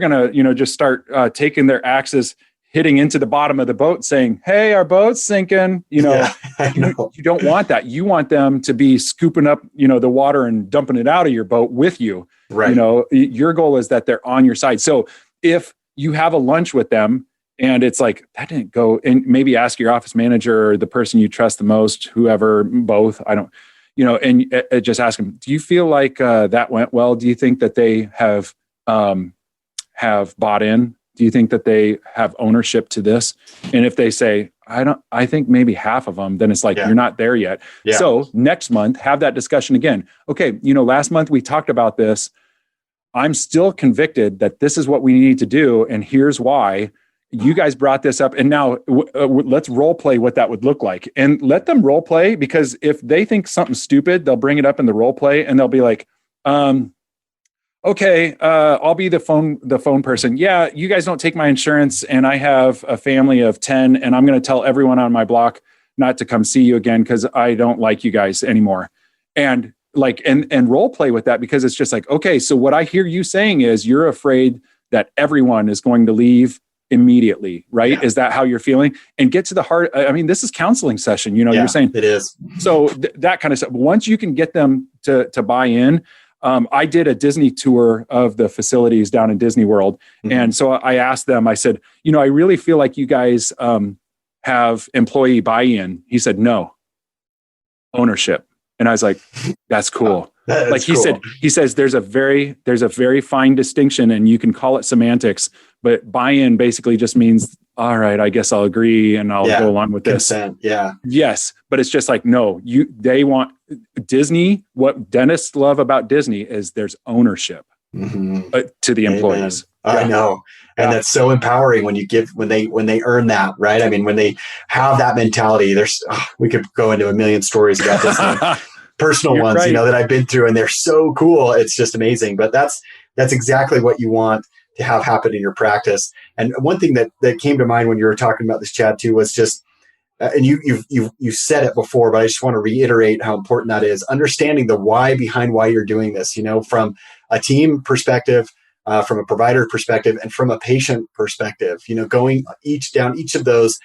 gonna just start taking their axes, hitting into the bottom of the boat, saying, "Hey, our boat's sinking." You don't want that. You want them to be scooping up the water and dumping it out of your boat with you. Right. Your goal is that they're on your side. So if you have a lunch with them and it's like, that didn't go, and maybe ask your office manager or the person you trust the most, whoever, both. I don't. And just ask them, do you feel like that went well? Do you think that they have bought in? Do you think that they have ownership to this? And if they say, I think maybe half of them, then it's like, you're not there yet. Yeah. So next month, have that discussion again. Okay. Last month we talked about this. I'm still convicted that this is what we need to do. And here's why. You guys brought this up, and now let's role play what that would look like, and let them role play, because if they think something's stupid, they'll bring it up in the role play, and they'll be like, okay, I'll be the phone person. Yeah, you guys don't take my insurance, and I have a family of 10, and I'm going to tell everyone on my block not to come see you again because I don't like you guys anymore. And role play with that, because it's just like, okay, so what I hear you saying is you're afraid that everyone is going to leave immediately, right? Yeah. Is that how you're feeling? And get to the heart. I mean, this is counseling session, you're saying it is. So that kind of stuff. Once you can get them to buy in. I did a Disney tour of the facilities down in Disney World. Mm-hmm. And so I asked them, I said, I really feel like you guys have employee buy-in. He said, no, ownership. And I was like, that's cool. Like he said, he says, there's a very fine distinction, and you can call it semantics, but buy-in basically just means, all right, I guess I'll agree and I'll go along with this. Consent. Yeah. Yes. But it's just like, no, they want Disney. What dentists love about Disney is there's ownership to the employees. I know. And that's so empowering when they earn that, right? I mean, when they have that mentality, we could go into a million stories about this. Personal ones, right. That I've been through, and they're so cool. It's just amazing. But that's exactly what you want to have happen in your practice. And one thing that came to mind when you were talking about this, Chad, too, was just, and you said it before, but I just want to reiterate how important that is. Understanding the why behind why you're doing this, from a team perspective, from a provider perspective, and from a patient perspective, going down each of those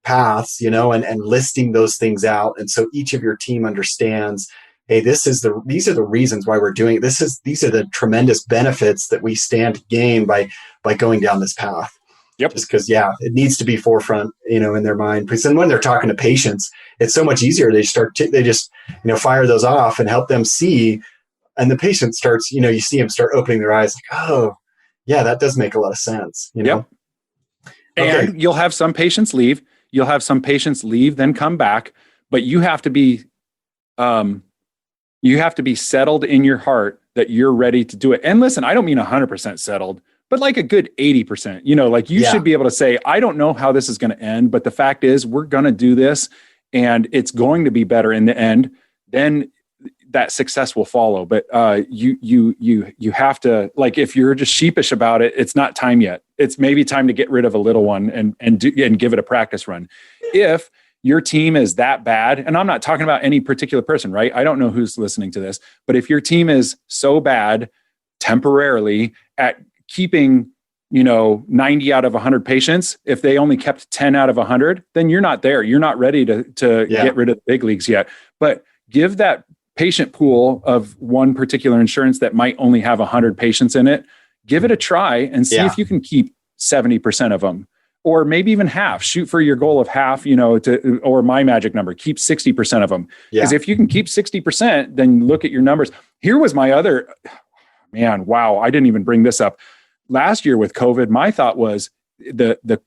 paths, and listing those things out. And so each of your team understands, hey, these are the reasons why we're doing it. These are the tremendous benefits that we stand to gain by going down this path. Yep. Just because, it needs to be forefront, in their mind. Because then when they're talking to patients, it's so much easier. They just fire those off and help them see. And the patient starts, you see them start opening their eyes like, oh, yeah, that does make a lot of sense. Yep. Okay. And you'll have some patients leave. You'll have some patients leave, then come back. But you have to be settled in your heart that you're ready to do it. And listen, I don't mean 100% settled, but like a good 80%. You should be able to say, I don't know how this is going to end, but the fact is we're going to do this, and it's going to be better in the end. Then that success will follow. But you have to, like, if you're just sheepish about it, it's not time yet. It's maybe time to get rid of a little one and give it a practice run. If your team is that bad, and I'm not talking about any particular person, right? I don't know who's listening to this, but if your team is so bad temporarily at keeping 90 out of 100 patients, if they only kept 10 out of 100, then you're not there. You're not ready to get rid of the big leagues yet. But give that patient pool of one particular insurance that might only have 100 patients in it, give it a try and see if you can keep 70% of them, or maybe even half. Shoot for your goal of half, or my magic number, keep 60% of them. Because if you can keep 60%, then look at your numbers. Here was my other, man, wow, I didn't even bring this up. Last year with COVID, my thought was the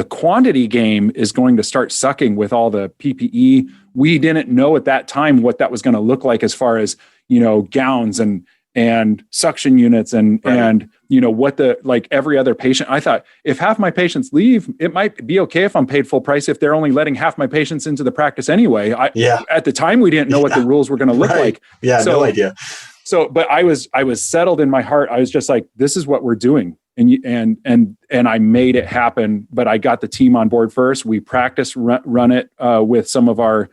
quantity game is going to start sucking with all the PPE. We didn't know at that time what that was going to look like as far as, gowns and suction units and what every other patient. I thought if half my patients leave, it might be okay if I'm paid full price if they're only letting half my patients into the practice anyway. At the time, we didn't know what the rules were going to look like. No idea. So, but I was settled in my heart. I was just like, this is what we're doing. And I made it happen, but I got the team on board first. We practiced run it with some of our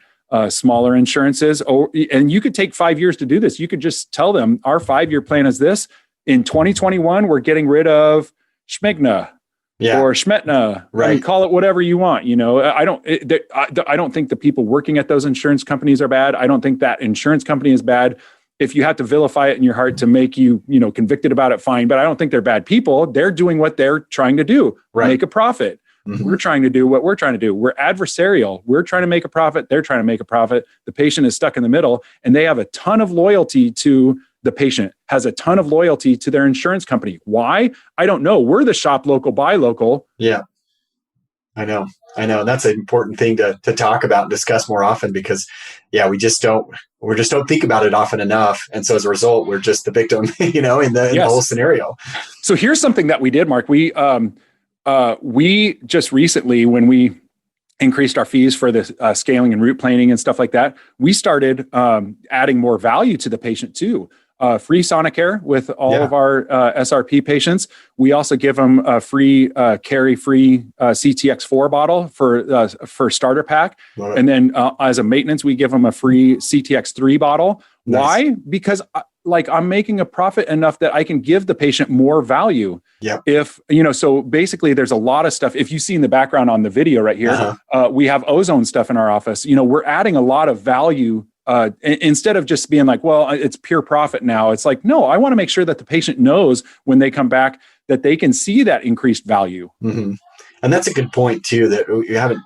smaller insurances. And you could take 5 years to do this. You could just tell them our 5-year plan is this. In 2021, we're getting rid of Schmigna or Schmetna. Right. I mean, call it whatever you want. I don't think the people working at those insurance companies are bad. I don't think that insurance company is bad. If you have to vilify it in your heart to make you, convicted about it, fine. But I don't think they're bad people. They're doing what they're trying to do, make a profit. Mm-hmm. We're trying to do what we're trying to do. We're adversarial. We're trying to make a profit. They're trying to make a profit. The patient is stuck in the middle, and they have a ton of loyalty to the patient, has a ton of loyalty to their insurance company. Why? I don't know. We're the shop local, buy local. Yeah, I know. And that's an important thing to talk about and discuss more often because, we just don't think about it often enough. And so as a result, we're just the victim, in the whole scenario. So here's something that we did, Mark. We just recently, when we increased our fees for the scaling and route planning and stuff like that, we started adding more value to the patient too. Free Sonicare with all of our SRP patients. We also give them a free carry-free CTX4 bottle for starter pack. And then as a maintenance, we give them a free CTX3 bottle. Nice. Why? Because I'm making a profit enough that I can give the patient more value. Yep. If, so basically there's a lot of stuff. If you see in the background on the video right here, we have ozone stuff in our office. We're adding a lot of value instead of just being like, well, it's pure profit now. It's like, no, I want to make sure that the patient knows when they come back that they can see that increased value. Mm-hmm. And that's a good point too, that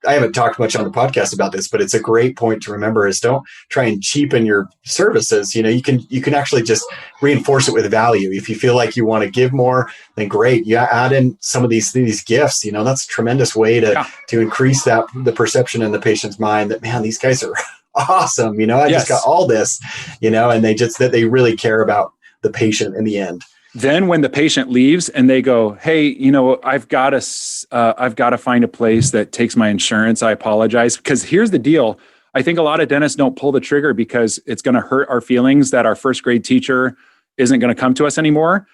I haven't talked much on the podcast about this, but it's a great point to remember is don't try and cheapen your services. You can actually just reinforce it with value. If you feel like you want to give more, then great. You add in some of these gifts, that's a tremendous way to increase the perception in the patient's mind that, man, these guys are awesome. I just got all this, and they really care about the patient in the end. Then when the patient leaves and they go, hey, I've got to find a place that takes my insurance. I apologize. Because here's the deal. I think a lot of dentists don't pull the trigger because it's going to hurt our feelings that our first grade teacher isn't going to come to us anymore,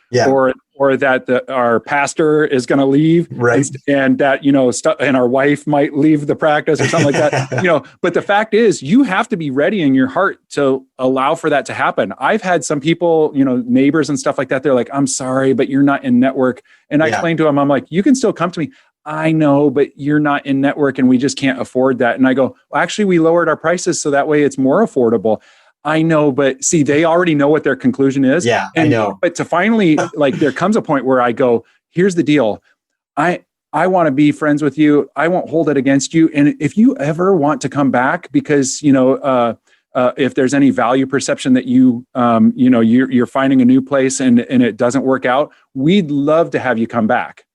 or that our pastor is going to leave, right? And that and our wife might leave the practice or something like that. But the fact is, you have to be ready in your heart to allow for that to happen. I've had some people, neighbors and stuff like that. They're like, "I'm sorry, but you're not in network." And I explained to them, I'm like, "You can still come to me." I know, but you're not in network, and we just can't afford that. And I go, well, actually, we lowered our prices so that way it's more affordable. I know, but see, they already know what their conclusion is. Yeah, I know. But to finally, there comes a point where I go, here's the deal. I want to be friends with you. I won't hold it against you. And if you ever want to come back because, if there's any value perception that you're finding a new place and it doesn't work out, we'd love to have you come back.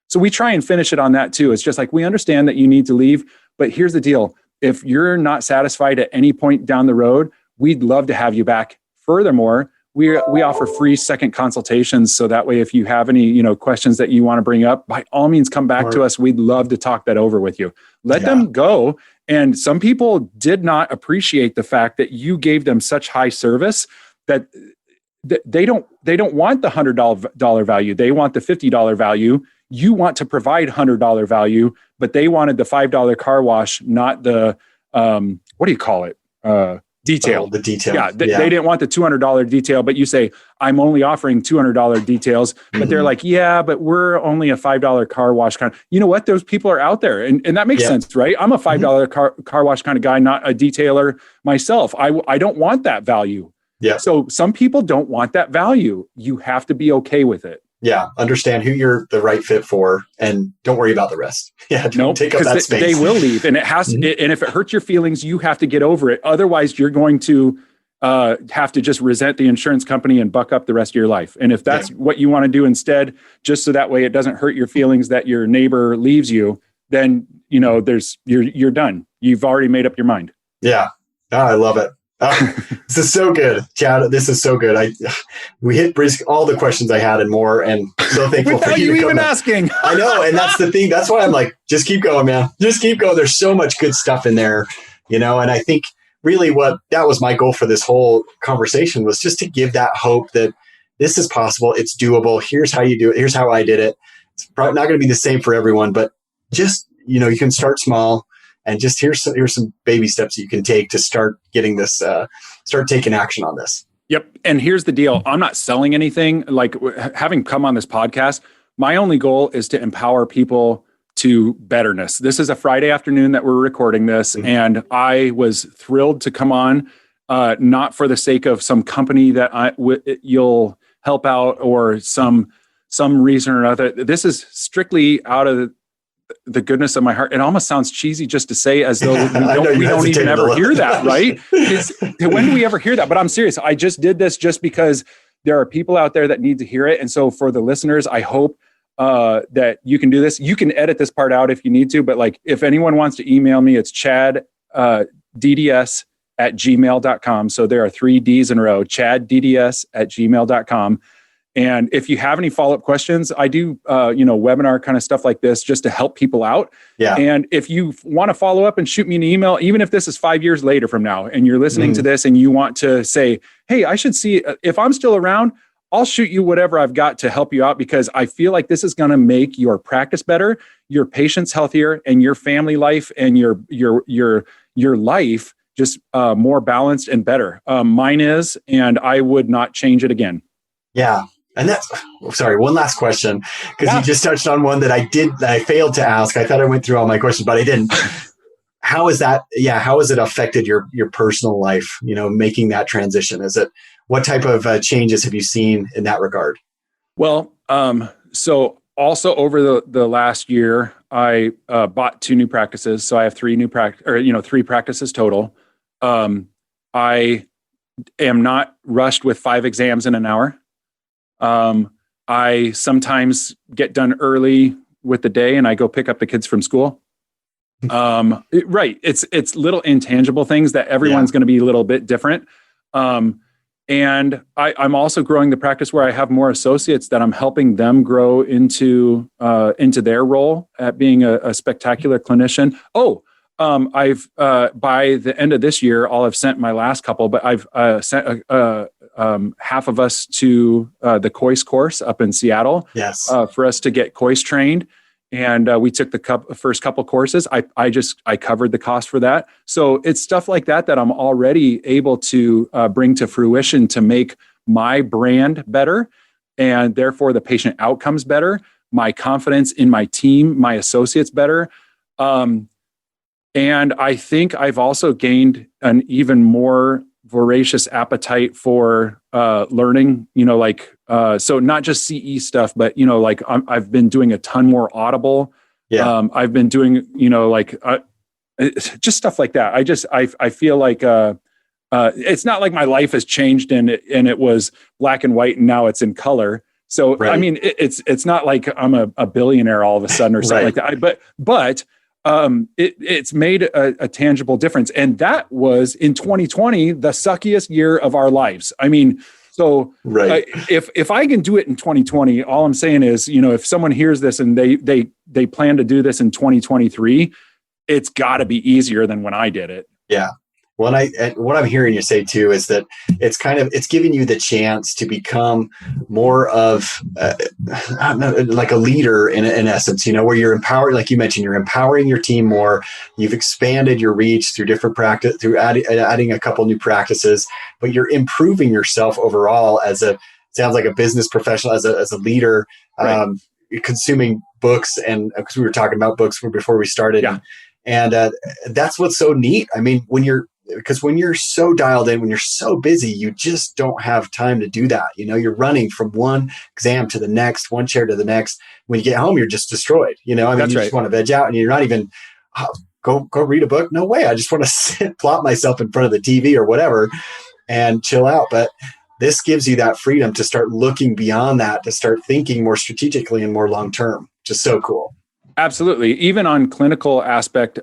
So we try and finish it on that too. It's just like, we understand that you need to leave, but here's the deal. If you're not satisfied at any point down the road, we'd love to have you back. Furthermore, we offer free second consultations. So that way, if you have any, questions that you want to bring up, by all means, come back to us. We'd love to talk that over with you. Let them go. And some people did not appreciate the fact that you gave them such high service that they don't want the $100 value. They want the $50 value. You want to provide $100 value, but they wanted the $5 car wash, not the, what do you call it? Detail. The detail. Yeah, they didn't want the $200 detail, but you say, I'm only offering $200 details, but they're like, yeah, but we're only a $5 car wash kind of, you know what? Those people are out there. And that makes sense, right? I'm a $5 car wash kind of guy, not a detailer myself. I don't want that value. Yeah. So some people don't want that value. You have to be okay with it. Yeah. Understand who you're the right fit for and don't worry about the rest. Yeah. Don't take up that space. They will leave, and it has and if it hurts your feelings, you have to get over it. Otherwise you're going to have to just resent the insurance company and buck up the rest of your life. And if that's what you want to do instead, just so that way it doesn't hurt your feelings that your neighbor leaves you, then, you know, you're done. You've already made up your mind. Yeah. Oh, I love it. This is so good, Chad. This is so good. We hit all the questions I had and more, and so thankful for you even asking. I know, and that's the thing. That's why I'm like, just keep going, man. Just keep going. There's so much good stuff in there, you know. And I think really that was my goal for this whole conversation was just to give that hope that this is possible. It's doable. Here's how you do it. Here's how I did it. It's probably not going to be the same for everyone, but just, you know, you can start small. And just here's some baby steps you can take to start getting this, start taking action on this. Yep. And here's the deal. I'm not selling anything. Like having come on this podcast, my only goal is to empower people to betterness. This is a Friday afternoon that we're recording this. And I was thrilled to come on, not for the sake of some company that you'll help out or some reason or other. This is strictly out of the goodness of my heart. It almost sounds cheesy just to say as though we don't even ever hear that, right? When do we ever hear that? But I'm serious. I just did this just because there are people out there that need to hear it. And so for the listeners, I hope that you can do this. You can edit this part out if you need to, but like if anyone wants to email me, it's Chad DDS@gmail.com. So there are 3 D's in a row, Chad DDS@gmail.com. And if you have any follow-up questions, I do, webinar kind of stuff like this just to help people out. Yeah. And if you want to follow up and shoot me an email, even if this is 5 years later from now, and you're listening to this and you want to say, hey, I should see if I'm still around, I'll shoot you whatever I've got to help you out, because I feel like this is going to make your practice better, your patients healthier, and your family life and your life just more balanced and better. Mine is, and I would not change it again. Yeah. And one last question, because you just touched on one that I failed to ask. I thought I went through all my questions, but I didn't. How is that? Yeah. How has it affected your personal life, you know, making that transition? What type of changes have you seen in that regard? Well, so also over the last year, I bought 2 new practices. So I have 3 3 practices total. I am not rushed with 5 exams in an hour. I sometimes get done early with the day and I go pick up the kids from school. Right. It's little intangible things that everyone's going to be a little bit different. And I'm also growing the practice where I have more associates that I'm helping them grow into their role at being a spectacular clinician. I've by the end of this year, I'll have sent my last couple, but I've sent half of us to the COIS course up in Seattle. Yes, for us to get COIS trained, and we took the first couple courses. I covered the cost for that. So it's stuff like that I'm already able to bring to fruition to make my brand better, and therefore the patient outcomes better, my confidence in my team, my associates better. And I think I've also gained an even more voracious appetite for learning, so not just CE stuff, but, I've been doing a ton more Audible. Yeah. I've been doing, just stuff like that. I feel like it's not like my life has changed and it was black and white and now it's in color. So, right. I mean, it's not like I'm a billionaire all of a sudden or something like that. But it's made a tangible difference. And that was in 2020, the suckiest year of our lives. I mean, so right. If I can do it in 2020, all I'm saying is, if someone hears this and they plan to do this in 2023, it's got to be easier than when I did it. Yeah. Well, and what I'm hearing you say too is that it's giving you the chance to become more of like a leader in essence, where you're empowered, like you mentioned, you're empowering your team more. You've expanded your reach through different practice, through adding a couple new practices, but you're improving yourself overall sounds like a business professional, as a leader, right. Consuming books, and because we were talking about books before we started. Yeah. And that's what's so neat. I mean, when you're so dialed in, when you're so busy, you just don't have time to do that. You're running from one exam to the next, one chair to the next. When you get home, you're just destroyed. That's right. Just want to veg out, and you're not even go read a book. No way. I just want to plop myself in front of the TV or whatever and chill out. But this gives you that freedom to start looking beyond that, to start thinking more strategically and more long-term. Just so cool. Absolutely. Even on clinical aspect,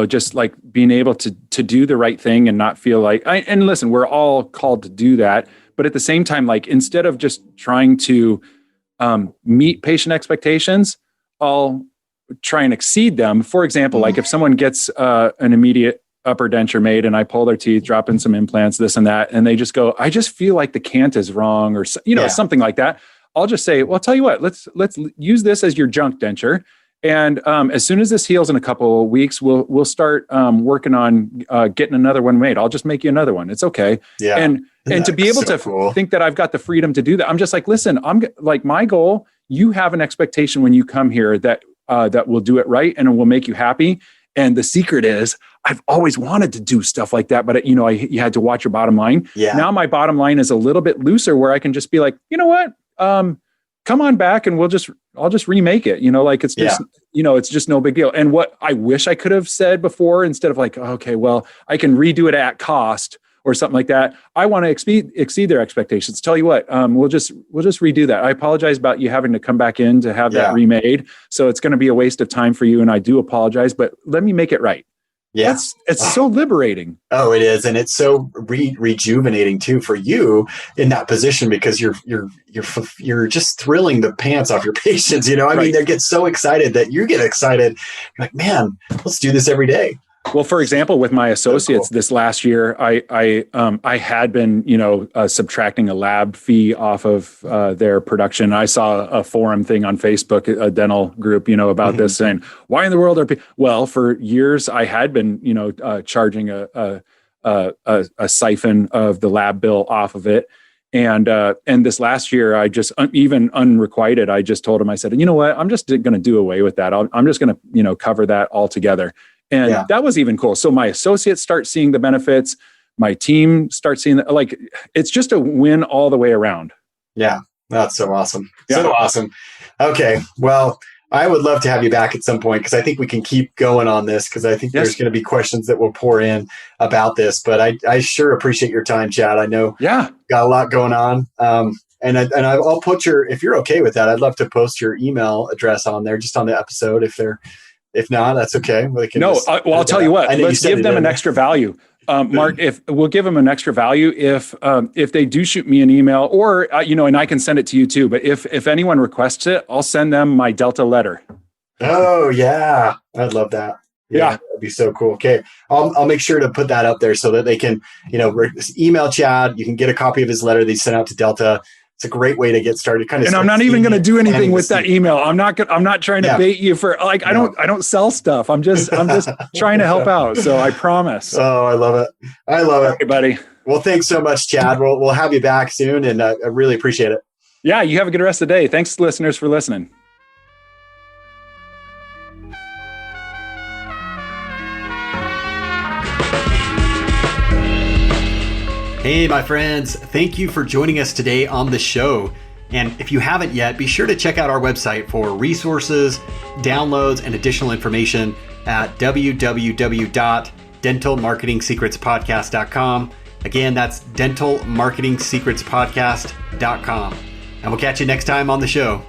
just like being able to do the right thing and not feel like, and listen, we're all called to do that. But at the same time, like, instead of just trying to meet patient expectations, I'll try and exceed them. For example, like if someone gets an immediate upper denture made and I pull their teeth, drop in some implants, this and that, and they just go, I just feel like the cant is wrong, or, something like that. I'll just say, well, I'll tell you what, let's use this as your junk denture. And as soon as this heals in a couple of weeks, we'll start working on getting another one made. I'll just make you another one. It's okay. Yeah. And to be able to think that I've got the freedom to do that, I'm just like, listen, I'm like, my goal, you have an expectation when you come here that we'll do it right and it will make you happy. And the secret is, I've always wanted to do stuff like that, but you had to watch your bottom line. Yeah. Now my bottom line is a little bit looser, where I can just be like, you know what? Come on back and I'll just remake it. It's just, it's just no big deal. And what I wish I could have said before, instead of like, okay, well, I can redo it at cost or something like that, I want to exceed their expectations. Tell you what, we'll just redo that. I apologize about you having to come back in to have that remade. So it's going to be a waste of time for you. And I do apologize, but let me make it right. Yeah. It's so liberating. Oh, it is. And it's so rejuvenating too for you in that position, because you're just thrilling the pants off your patients. I mean, they get so excited that you get excited. You're like, man, let's do this every day. Well, for example, with my associates this last year, I had been, subtracting a lab fee off of their production. I saw a forum thing on Facebook, a dental group, about this, saying, why in the world are people? Well, for years I had been, charging a siphon of the lab bill off of it. And this last year, I just, even unrequited, I just told him, I said, you know what, I'm just going to do away with that. I'm just going to, cover that altogether. And that was even cool. So my associates start seeing the benefits. My team starts seeing that. Like, it's just a win all the way around. Yeah. That's so awesome. Yeah. So awesome. Okay. Well, I would love to have you back at some point, because I think we can keep going on this, because I think there's going to be questions that will pour in about this. But I sure appreciate your time, Chad. I know got a lot going on. And I'll put if you're okay with that, I'd love to post your email address on there, just on the episode. If not, that's okay. I'll tell you what, let's give them an extra value. Mark, if we'll give them an extra value if they do shoot me an email, or and I can send it to you too. But if anyone requests it, I'll send them my Delta letter. Oh yeah, I'd love that. Yeah, that'd be so cool. Okay, I'll make sure to put that up there so that they can email Chad. You can get a copy of his letter they sent out to Delta. It's a great way to get started. And I'm not even going to do anything with that email. I'm not trying to bait you for I don't sell stuff. I'm just trying to help out. So I promise. Oh, I love it. Okay, buddy. Well, thanks so much, Chad. We'll have you back soon, and I really appreciate it. Yeah, you have a good rest of the day. Thanks, listeners, for listening. Hey, my friends, thank you for joining us today on the show. And if you haven't yet, be sure to check out our website for resources, downloads, and additional information at www.dentalmarketingsecretspodcast.com. Again, that's dentalmarketingsecretspodcast.com. And we'll catch you next time on the show.